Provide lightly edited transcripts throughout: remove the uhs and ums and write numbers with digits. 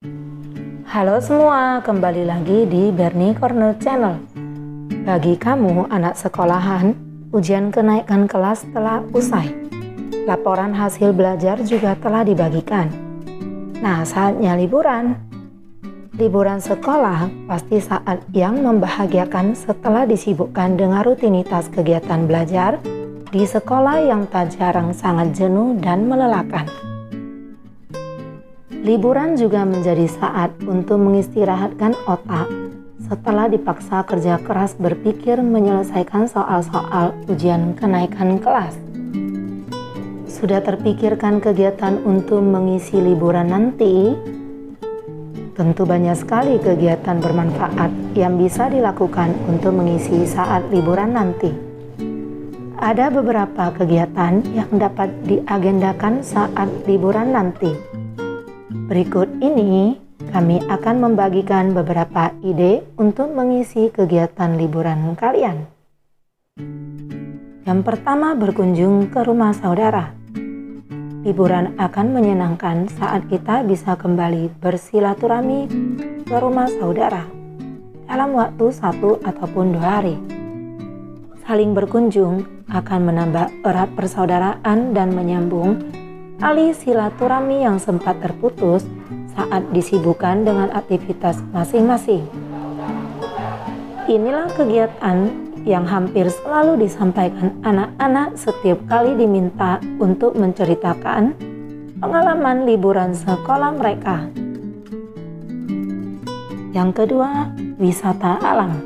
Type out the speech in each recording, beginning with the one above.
Halo semua, kembali lagi di Bernie Corner Channel. Bagi kamu anak sekolahan, ujian kenaikan kelas telah usai. Laporan hasil belajar juga telah dibagikan. Nah, saatnya liburan. Liburan sekolah pasti saat yang membahagiakan setelah disibukkan dengan rutinitas kegiatan belajar di sekolah yang tak jarang sangat jenuh dan melelahkan. Liburan juga menjadi saat untuk mengistirahatkan otak setelah dipaksa kerja keras berpikir menyelesaikan soal-soal ujian kenaikan kelas. Sudah terpikirkan kegiatan untuk mengisi liburan nanti? Tentu banyak sekali kegiatan bermanfaat yang bisa dilakukan untuk mengisi saat liburan nanti. Ada beberapa kegiatan yang dapat diagendakan saat liburan nanti. Berikut ini kami akan membagikan beberapa ide untuk mengisi kegiatan liburan kalian. Yang pertama, berkunjung ke rumah saudara. Liburan akan menyenangkan saat kita bisa kembali bersilaturahmi ke rumah saudara dalam waktu 1 ataupun 2 hari. Saling berkunjung akan menambah erat persaudaraan dan menyambung tali silaturahmi yang sempat terputus saat disibukkan dengan aktivitas masing-masing. Inilah kegiatan yang hampir selalu disampaikan anak-anak setiap kali diminta untuk menceritakan pengalaman liburan sekolah mereka. Yang kedua, wisata alam.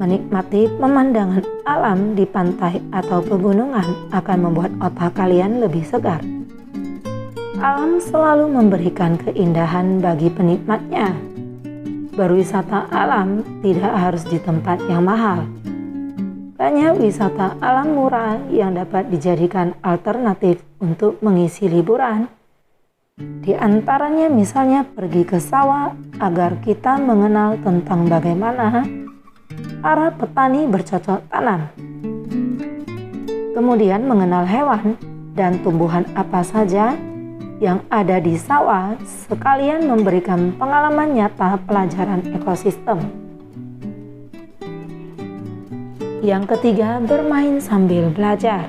Menikmati pemandangan alam di pantai atau pegunungan akan membuat otak kalian lebih segar. Alam selalu memberikan keindahan bagi penikmatnya. Berwisata alam tidak harus di tempat yang mahal. Banyak wisata alam murah yang dapat dijadikan alternatif untuk mengisi liburan. Di antaranya misalnya pergi ke sawah agar kita mengenal tentang bagaimana para petani bercocok tanam. Kemudian mengenal hewan dan tumbuhan apa saja yang ada di sawah, sekalian memberikan pengalaman nyata pelajaran ekosistem. Yang ketiga, bermain sambil belajar.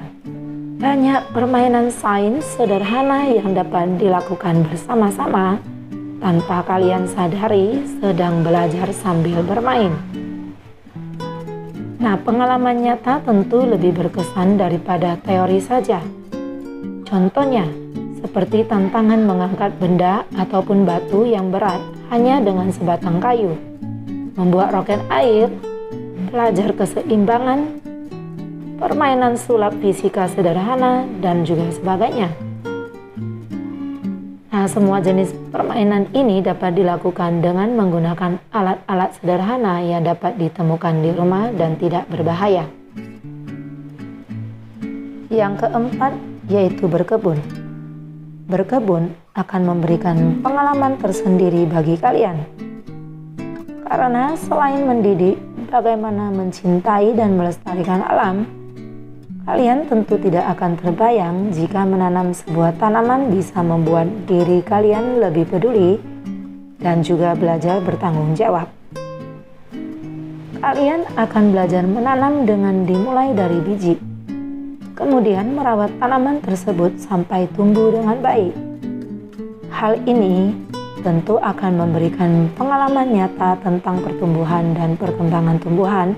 Banyak permainan sains sederhana yang dapat dilakukan bersama-sama tanpa kalian sadari sedang belajar sambil bermain. Nah, pengalaman nyata tentu lebih berkesan daripada teori saja. Contohnya, seperti tantangan mengangkat benda ataupun batu yang berat hanya dengan sebatang kayu, membuat roket air, belajar keseimbangan, permainan sulap fisika sederhana, dan juga sebagainya. Nah, semua jenis permainan ini dapat dilakukan dengan menggunakan alat-alat sederhana yang dapat ditemukan di rumah dan tidak berbahaya. Yang keempat, yaitu berkebun. Berkebun akan memberikan pengalaman tersendiri bagi kalian. Karena selain mendidik bagaimana mencintai dan melestarikan alam, kalian tentu tidak akan terbayang jika menanam sebuah tanaman bisa membuat diri kalian lebih peduli dan juga belajar bertanggung jawab. Kalian akan belajar menanam dengan dimulai dari biji, kemudian merawat tanaman tersebut sampai tumbuh dengan baik. Hal ini tentu akan memberikan pengalaman nyata tentang pertumbuhan dan perkembangan tumbuhan.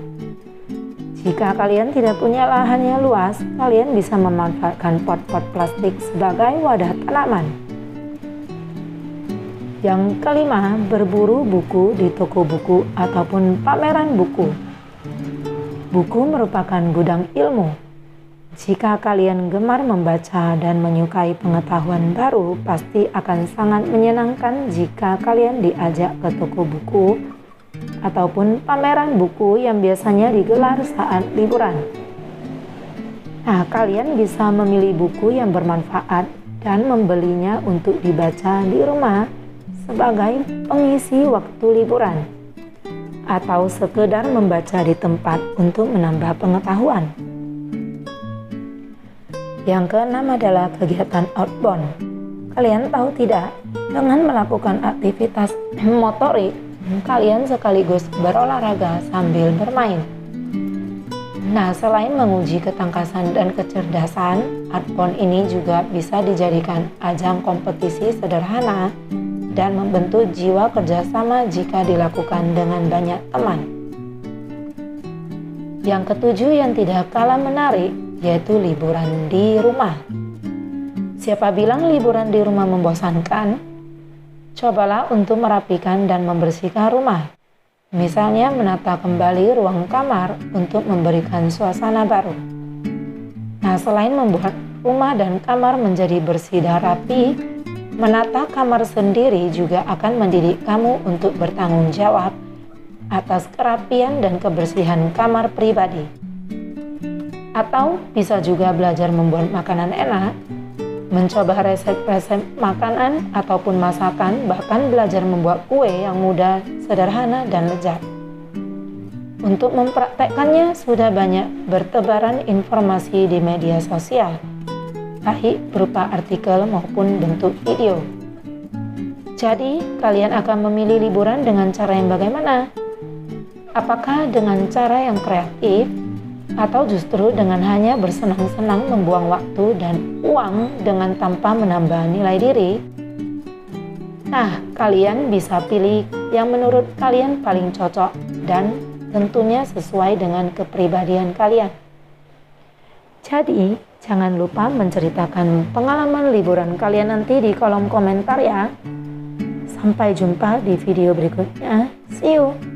Jika kalian tidak punya lahan yang luas, kalian bisa memanfaatkan pot-pot plastik sebagai wadah tanaman. Yang kelima, berburu buku di toko buku ataupun pameran buku. Buku merupakan gudang ilmu. Jika kalian gemar membaca dan menyukai pengetahuan baru, pasti akan sangat menyenangkan jika kalian diajak ke toko buku ataupun pameran buku yang biasanya digelar saat liburan. Nah, kalian bisa memilih buku yang bermanfaat dan membelinya untuk dibaca di rumah sebagai pengisi waktu liburan, atau sekedar membaca di tempat untuk menambah pengetahuan. Yang keenam adalah kegiatan outbound. Kalian tahu tidak, dengan melakukan aktivitas motorik, kalian sekaligus berolahraga sambil bermain. Nah, selain menguji ketangkasan dan kecerdasan, art pon ini juga bisa dijadikan ajang kompetisi sederhana dan membentuk jiwa kerjasama jika dilakukan dengan banyak teman. Yang ketujuh yang tidak kalah menarik, yaitu liburan di rumah. Siapa bilang liburan di rumah membosankan? Cobalah untuk merapikan dan membersihkan rumah. Misalnya menata kembali ruang kamar untuk memberikan suasana baru. Nah, selain membuat rumah dan kamar menjadi bersih dan rapi, menata kamar sendiri juga akan mendidik kamu untuk bertanggung jawab atas kerapian dan kebersihan kamar pribadi. Atau bisa juga belajar membuat makanan enak, mencoba resep-resep makanan ataupun masakan, bahkan belajar membuat kue yang mudah, sederhana, dan lezat. Untuk mempraktekkannya sudah banyak bertebaran informasi di media sosial, baik berupa artikel maupun bentuk video. Jadi, kalian akan memilih liburan dengan cara yang bagaimana? Apakah dengan cara yang kreatif, atau justru dengan hanya bersenang-senang membuang waktu dan uang dengan tanpa menambah nilai diri? Nah, kalian bisa pilih yang menurut kalian paling cocok dan tentunya sesuai dengan kepribadian kalian. Jadi, jangan lupa menceritakan pengalaman liburan kalian nanti di kolom komentar ya. Sampai jumpa di video berikutnya. See you!